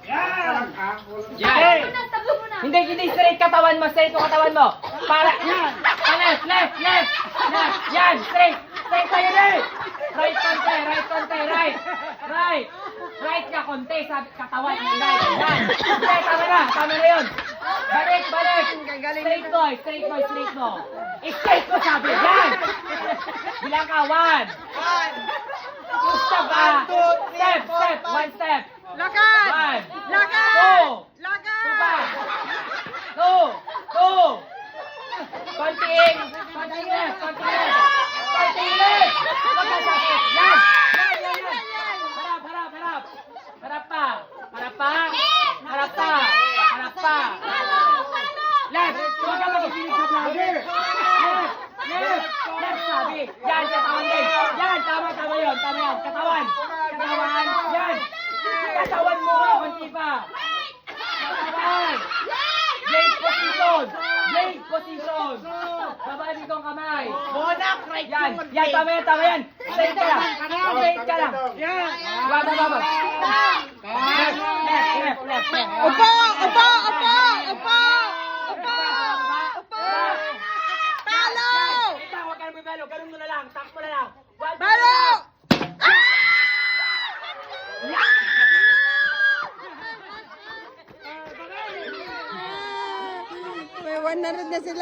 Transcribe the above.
Yan! Yan. Tabi mo na. Hindi straight katawan mo, straight yung katawan mo. Para, yan. Left. Yan, straight tayo rin. Right konti, right. Right ka konti, sabi katawan, right. Yan. Okay, tama na yun. Balik. Straight mo. Straight mo sabi, yan. Bilang ka, 1. Step ba? Step, 1 step. Lakad! 1. Lakad! 2. Lakad! 2. Konting left. Magkasakit. Yan. Harap pa. Left. Huwag ka mag-isinig sa vlogger. Left sabi. Yan, katawan din. Yan, tama yun. Katawan. Yan. Katawan mo. Konti pa. Katawan. Blade position. Baba dito ang kamay. Bonak, right Yan, yun. tama yan. Straight ka lang. Yan. Baba. Left. Upo! Palo! Huwag ka na bibelo. Ganun mo na lang. Takbo na lang. Palo! May 100 na sila.